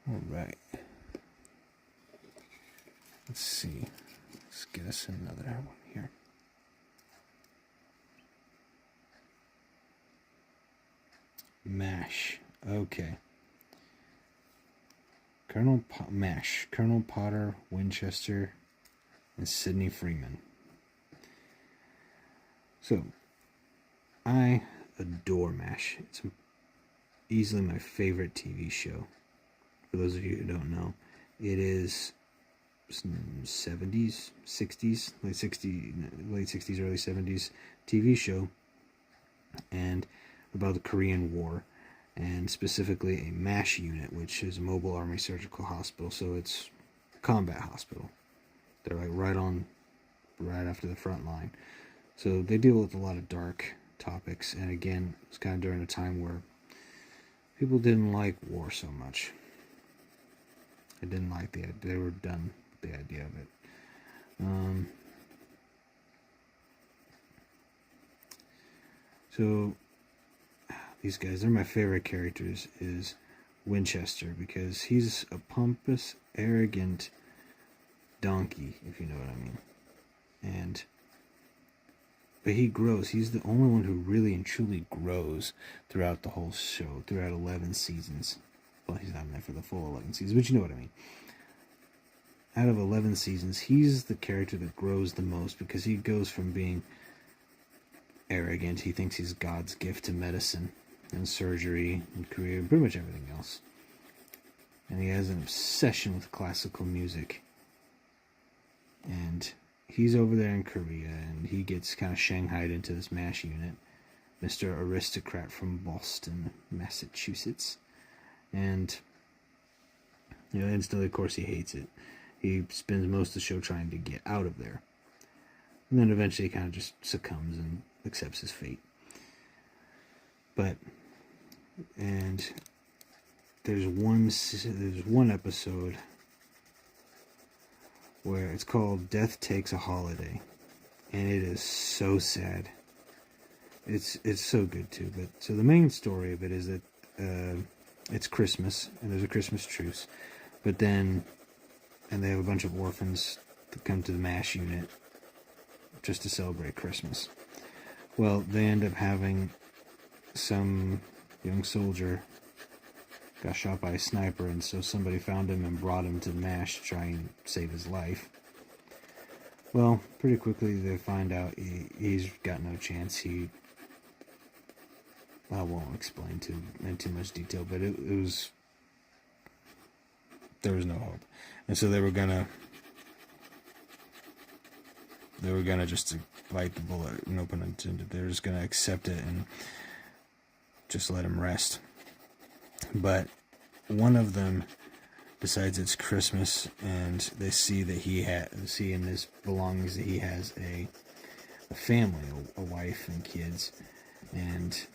All right. Let's see. Let's get us another one here. MASH. Okay. MASH. Colonel Potter, Winchester, and Sidney Freeman. So, I adore MASH. It's easily my favorite TV show. For those of you who don't know, it is 70s, 60s, late 60s, early 70s TV show, and about the Korean War, and specifically a MASH unit, which is a Mobile Army Surgical Hospital. So it's a combat hospital. They're like right after the front line. So they deal with a lot of dark topics, and again, it's kind of during a time where people didn't like war so much. They didn't like they were done with the idea of it. So these guys, they're my favorite characters, is Winchester, because he's a pompous, arrogant donkey, if you know what I mean. But he grows. He's the only one who really and truly grows throughout the whole show, throughout 11 seasons. Well, he's not in there for the full 11 seasons, but you know what I mean. Out of 11 seasons, he's the character that grows the most, because he goes from being arrogant, he thinks he's God's gift to medicine and surgery and career and pretty much everything else. And he has an obsession with classical music. And he's over there in Korea, and he gets kind of shanghaied into this MASH unit. Mr. Aristocrat from Boston, Massachusetts. And, instantly, of course, he hates it. He spends most of the show trying to get out of there. And then eventually he kind of just succumbs and accepts his fate. And there's one episode where it's called Death Takes a Holiday, and it is so sad. It's so good too. But so the main story of it is that it's Christmas, and there's a Christmas truce, and they have a bunch of orphans that come to the MASH unit just to celebrate Christmas. Well, they end up having some young soldier got shot by a sniper, and so somebody found him and brought him to the MASH to try and save his life. Well, pretty quickly they find out he's got no chance. I won't explain in too much detail, but there was no hope. And so they were gonna just to bite the bullet, no pun intended. They were just gonna accept it and just let him rest. But one of them decides it's Christmas, and they see that see in his belongings that he has a family, a wife and kids, and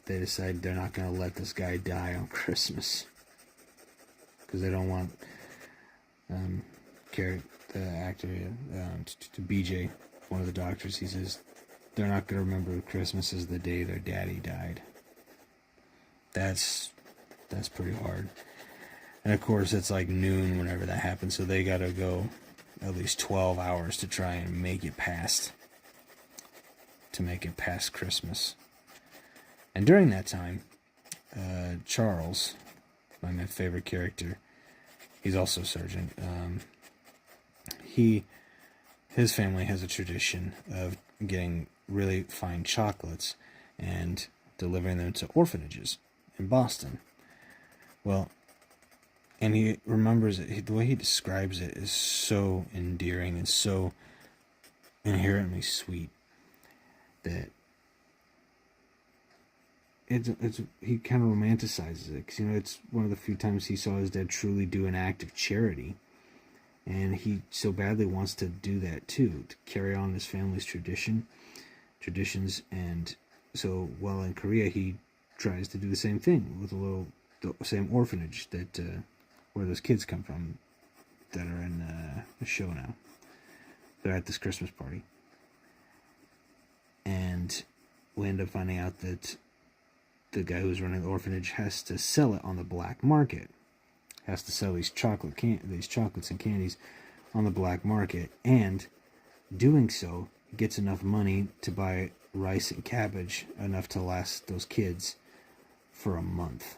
they decide they're not going to let this guy die on Christmas, because they don't want the actor to BJ, one of the doctors. He says they're not going to remember Christmas as the day their daddy died. That's pretty hard. And of course it's like noon whenever that happens, so they gotta go at least 12 hours to try and make it past Christmas. And during that time, Charles, my favorite character, he's also a surgeon. His family has a tradition of getting really fine chocolates and delivering them to orphanages in Boston. Well, and he remembers it. The way he describes it is so endearing and so inherently sweet that he kind of romanticizes it, because it's one of the few times he saw his dad truly do an act of charity, and he so badly wants to do that too, to carry on his family's traditions. And so while in Korea, he tries to do the same thing with the same orphanage that where those kids come from that are in the show now. They're at this Christmas party, and we end up finding out that the guy who's running the orphanage has to sell it on the black market. has to sell these chocolates and candies on the black market, and doing so gets enough money to buy rice and cabbage enough to last those kids for a month.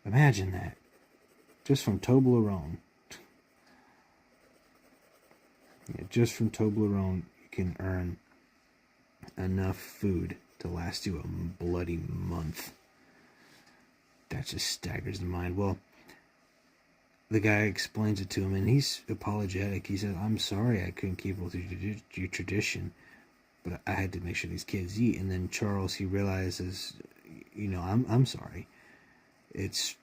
Imagine that. Just from Toblerone. Yeah, just from Toblerone, you can earn enough food to last you a bloody month. That just staggers the mind. Well, the guy explains it to him, and he's apologetic. He says, I'm sorry I couldn't keep with your tradition, but I had to make sure these kids eat. And then Charles, he realizes, I'm sorry. It's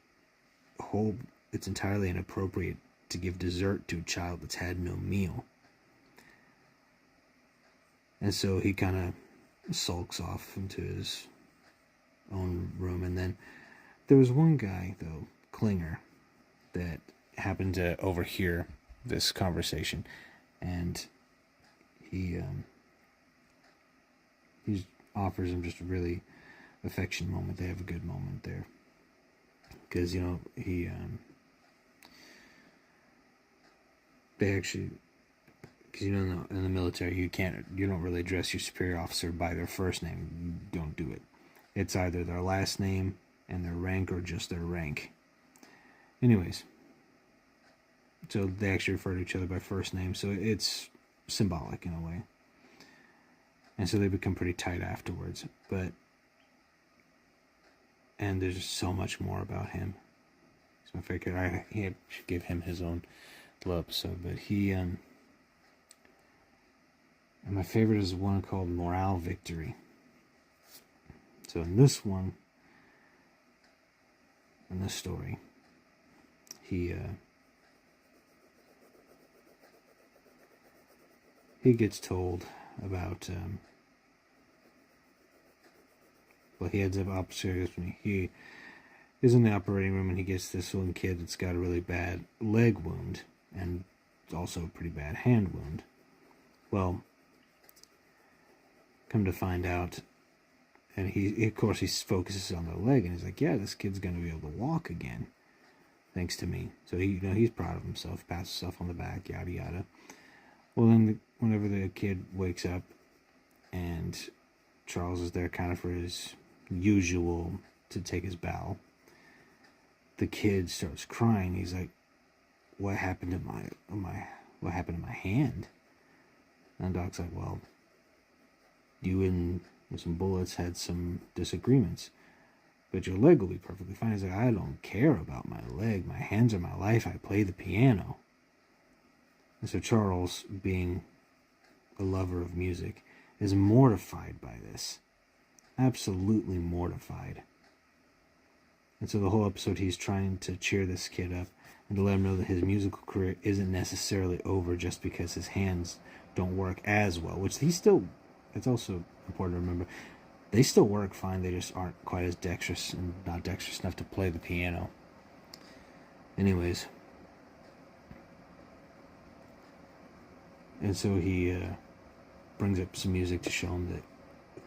entirely inappropriate to give dessert to a child that's had no meal. And so he kind of sulks off into his own room. And then there was one guy, though, Klinger, that happened to overhear this conversation. And he offers him just a really affectionate moment. They have a good moment there. Because, they actually... Because in the military, you don't really address your superior officer by their first name. You don't do it. It's either their last name and their rank, or just their rank. Anyways, so they actually refer to each other by first name, so it's symbolic in a way. And so they become pretty tight afterwards. And there's just so much more about him. He's my favorite. I should give him his own little episode, but he and my favorite is one called Morale Victory. So in this story, he gets told about, he heads up upstairs. He is in the operating room, and he gets this one kid that's got a really bad leg wound, and also a pretty bad hand wound. Well, come to find out, and he focuses on the leg, and he's like, yeah, this kid's going to be able to walk again, thanks to me. So he's proud of himself, pats himself on the back, yada yada. Well, then whenever the kid wakes up, and Charles is there kind of for his usual to take his bow, the kid starts crying. He's like, what happened to my hand? And Doc's like, well, you and some bullets had some disagreements, but your leg will be perfectly fine. He's like, I don't care about my leg. My hands are my life. I play the piano. And so Charles, being a lover of music, is mortified by this. Absolutely mortified. And so the whole episode, he's trying to cheer this kid up and to let him know that his musical career isn't necessarily over just because his hands don't work as well, which it's also important to remember, they still work fine, they just aren't quite as dexterous and not dexterous enough to play the piano. Anyways. And so he brings up some music to show him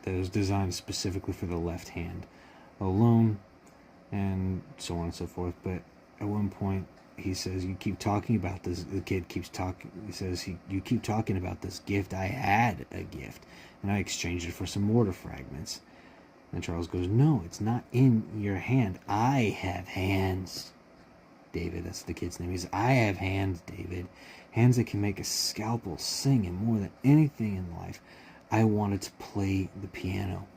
that it was designed specifically for the left hand alone, and so on and so forth. But at one point, he says, you keep talking about this. The kid keeps talking. He says, you keep talking about this gift. I had a gift, and I exchanged it for some mortar fragments. And Charles goes, no, it's not in your hand. I have hands, David. That's the kid's name. He says, I have hands, David. Hands that can make a scalpel sing, and more than anything in life, I wanted to play the piano.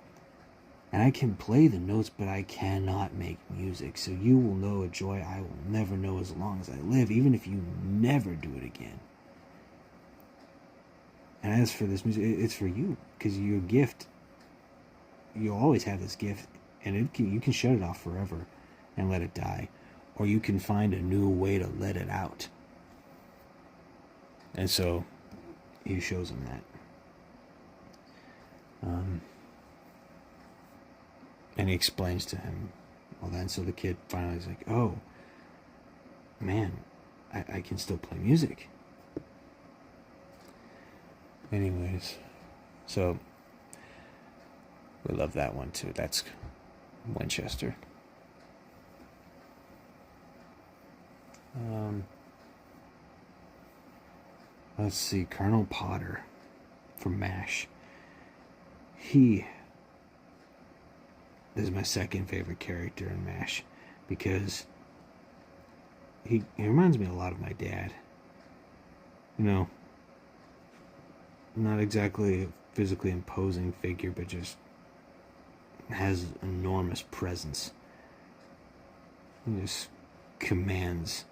And I can play the notes, but I cannot make music. So you will know a joy I will never know as long as I live, even if you never do it again. And as for this music, it's for you, because your gift, you'll always have this gift, and you can shut it off forever and let it die, or you can find a new way to let it out. And so he shows him that. And he explains to him all that. And so the kid finally is like, oh, man, I can still play music. Anyways, so we love that one too. That's Winchester. Let's see, Colonel Potter from MASH. He is my second favorite character in MASH because he reminds me a lot of my dad. You know, not exactly a physically imposing figure, but just has enormous presence. He just commands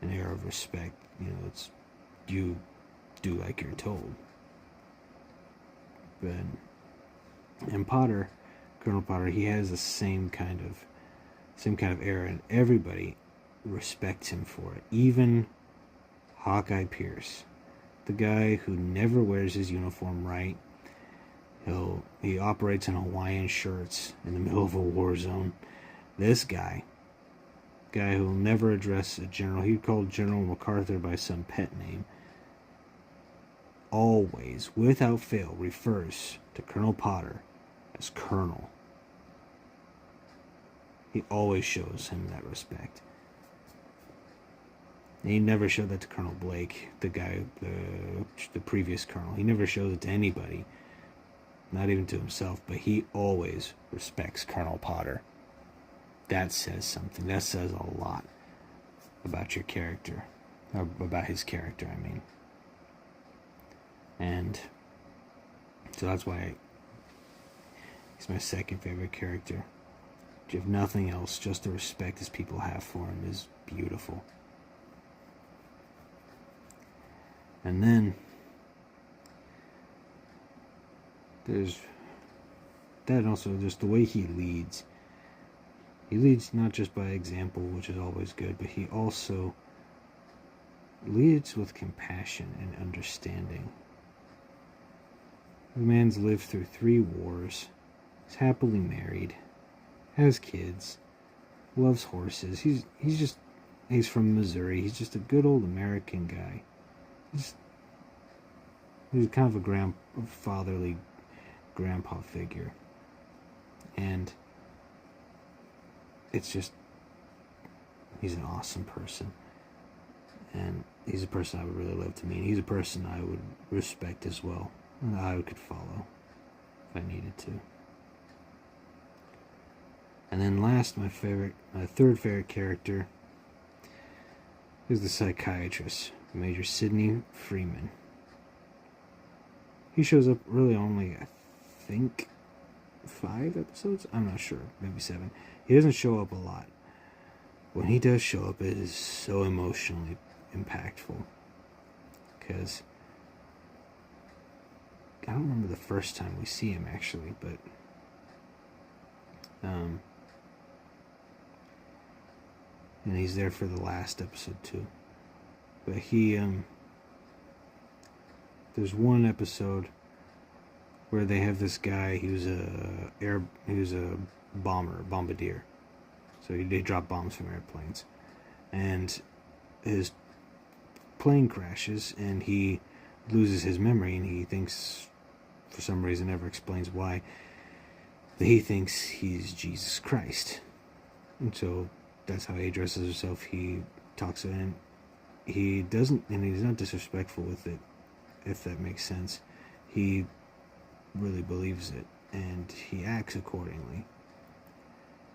an air of respect. You know, it's you do like you're told. But and Potter, Colonel Potter, he has the same kind of air, and everybody respects him for it. Even Hawkeye Pierce, the guy who never wears his uniform right. He operates in Hawaiian shirts in the middle of a war zone. This guy who will never address a general, he called General MacArthur by some pet name, always, without fail, refers to Colonel Potter as Colonel. He always shows him that respect. And he never showed that to Colonel Blake, the guy, the previous colonel. He never shows it to anybody, not even to himself, but he always respects Colonel Potter. That says something. That says a lot about your character, or about his character, I mean. And so that's why he's my second favorite character. If nothing else, just the respect his people have for him is beautiful. And then there's that, and also just the way he leads. He leads not just by example, which is always good, but he also leads with compassion and understanding. The man's lived through 3 wars, is happily married, has kids, loves horses. He's from Missouri. He's just a good old American guy. He's kind of a fatherly grandpa figure. And it's just, he's an awesome person. And he's a person I would really love to meet. He's a person I would respect as well, and I could follow if I needed to. And then last, my third favorite character is the psychiatrist, Major Sidney Freeman. He shows up really only, I think, 5 episodes? I'm not sure, maybe 7. He doesn't show up a lot. When he does show up, it is so emotionally impactful. Because I don't remember the first time we see him, actually, but and he's there for the last episode too. But there's one episode where they have this guy. He was a bombardier. So they drop bombs from airplanes, and his plane crashes, and he loses his memory, and he thinks, for some reason, never explains why, that he thinks he's Jesus Christ. And so that's how he addresses himself. He talks to him. He doesn't, and he's not disrespectful with it, if that makes sense. He really believes it, and he acts accordingly.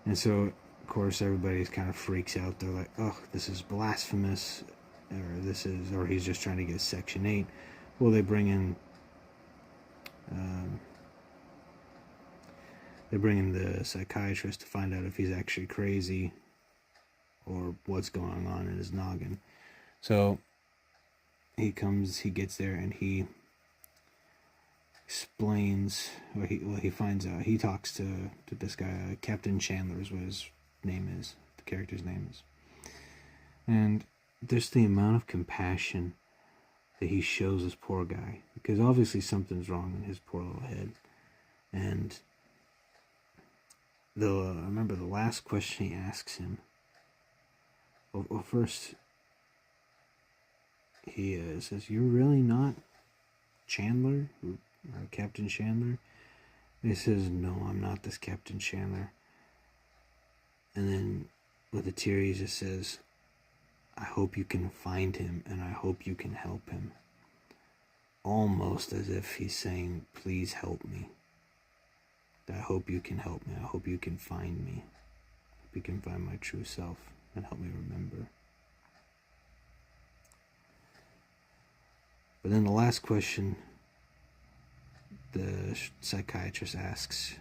And so, of course, everybody kind of freaks out. They're like, "Oh, this is blasphemous," or he's just trying to get Section 8. Well, they bring in the psychiatrist to find out if he's actually crazy or what's going on in his noggin. So he gets there, and he explains, he finds out. He talks to this guy, Captain Chandler is what his name is, the character's name is. And just the amount of compassion that he shows this poor guy, because obviously something's wrong in his poor little head. And I remember the last question he asks him. Well, first he says, "You're really not Chandler, or Captain Chandler?" And he says, "No, I'm not this Captain Chandler." And then with a tear, he just says, I hope you can find him, and I hope you can help him. Almost as if he's saying, please help me. I hope you can help me. I hope you can find me. I hope you can find my true self and help me remember. But then the last question the psychiatrist asks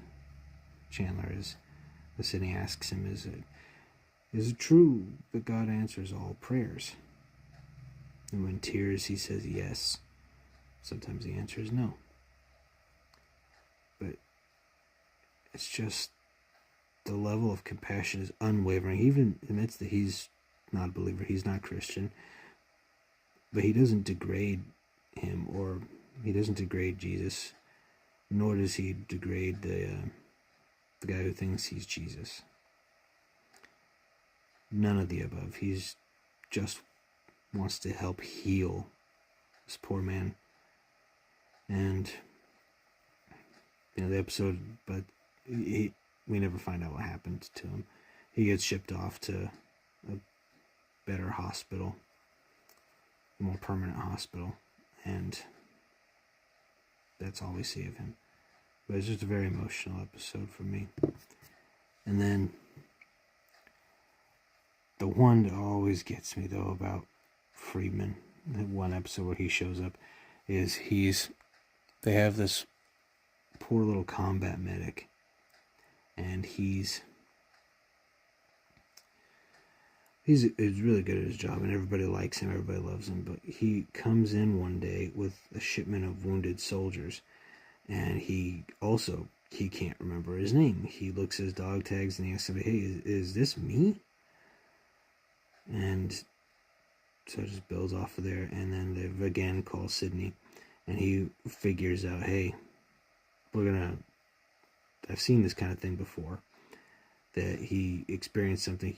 Chandler is, Sidney asks him, is it true that God answers all prayers? And when tears, he says yes. Sometimes the answer is no. But it's just the level of compassion is unwavering. He even admits that he's not a believer, he's not Christian, but he doesn't degrade him, or he doesn't degrade Jesus, nor does he degrade the guy who thinks he's Jesus. None of the above. He's just wants to help heal this poor man. And the episode, but we never find out what happened to him. He gets shipped off to a better hospital, a more permanent hospital, and that's all we see of him. But it's just a very emotional episode for me. And then the one that always gets me, though, about Friedman, the one episode where he shows up, is they have this poor little combat medic, and he's really good at his job, and everybody likes him, everybody loves him, but he comes in one day with a shipment of wounded soldiers, and he can't remember his name. He looks at his dog tags and he asks somebody, hey, is this me? And so it just builds off of there, and then they again call Sidney, and he figures out, hey, I've seen this kind of thing before, that he experienced something,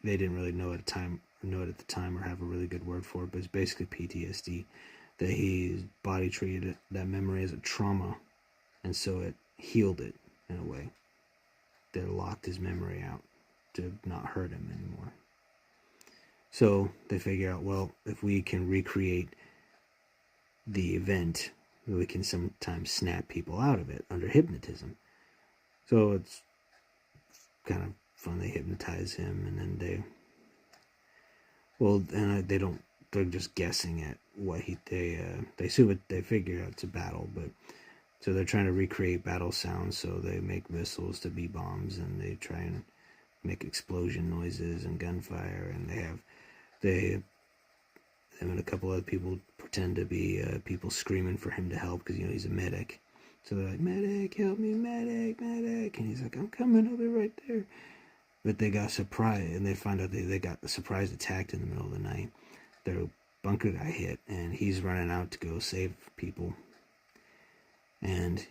they didn't really know it at the time or have a really good word for it, but it's basically PTSD, that his body treated that memory as a trauma, and so it healed it in a way that locked his memory out to not hurt him anymore. So they figure out, well, if we can recreate the event, we can sometimes snap people out of it under hypnotism. So it's kind of fun. They hypnotize him, and then they're just guessing at what they figure out it's a battle, but so they're trying to recreate battle sounds, so they make missiles to be bombs, and they try and make explosion noises and gunfire, and him and a couple other people pretend to be people screaming for him to help, because he's a medic. So they're like, medic, help me, medic, medic, and he's like, I'm coming, I'll be right there. But they got surprised, and they find out they got surprise attacked in the middle of the night. Their bunker got hit, and he's running out to go save people. And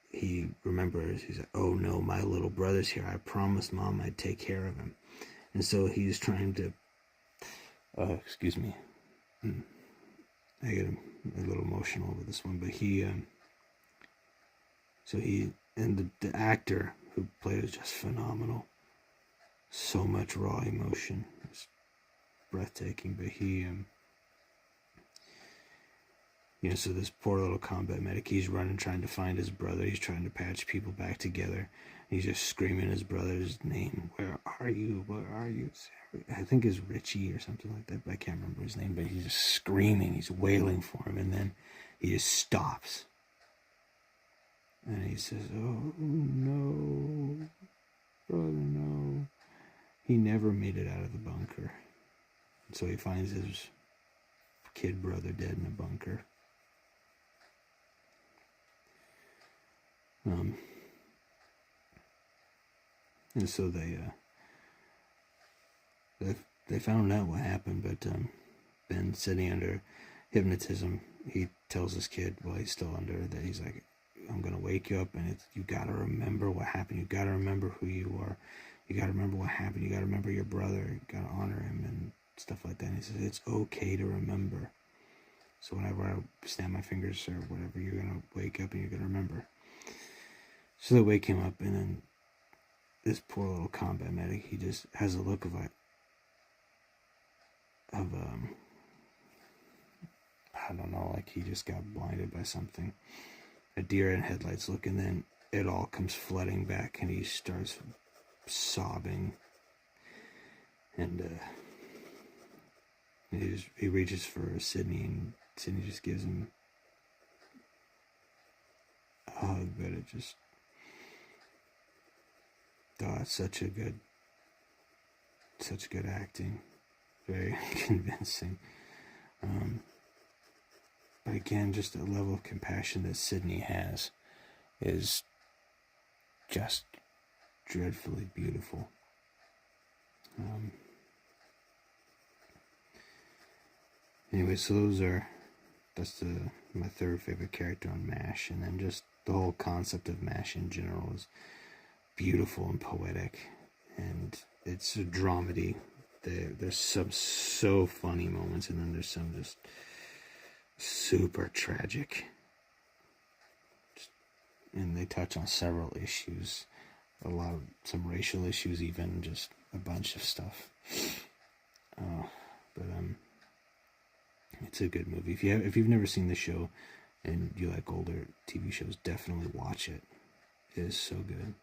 he remembers, he's like, oh no, my little brother's here. I promised Mom I'd take care of him. And so he's trying to, excuse me, I get a little emotional over this one, but the actor who played is just phenomenal. So much raw emotion. It's breathtaking, but so this poor little combat medic, he's running, trying to find his brother. He's trying to patch people back together. He's just screaming his brother's name. Where are you? Where are you? I think it's Richie or something like that, but I can't remember his name. But he's just screaming. He's wailing for him, and then he just stops. And he says, oh, no, brother, no. He never made it out of the bunker. And so he finds his kid brother dead in a bunker. And so they found out what happened, but Ben, sitting under hypnotism, he tells his kid while he's still under that, he's like, I'm going to wake you up, and you got to remember what happened. You got to remember who you are. You got to remember what happened. You got to remember your brother. You got to honor him and stuff like that. And he says, it's okay to remember. So whenever I snap my fingers or whatever, you're going to wake up and you're going to remember. So they wake him up, and then this poor little combat medic, he just has a look of like, of I don't know, like he just got blinded by something. A deer in headlights look, and then it all comes flooding back, and he starts sobbing, and he reaches for Sydney, and Sydney just gives him a hug, but it just, oh, it's such good acting, very convincing. But again, just the level of compassion that Sydney has is just dreadfully beautiful. Anyway, so that's my third favorite character on MASH, and then just the whole concept of MASH in general is beautiful and poetic, and it's a dramedy. There's some so funny moments, and then there's some just super tragic. And they touch on several issues, some racial issues, even just a bunch of stuff. But it's a good movie. If you've never seen the show and you like older TV shows, definitely watch it. It is so good.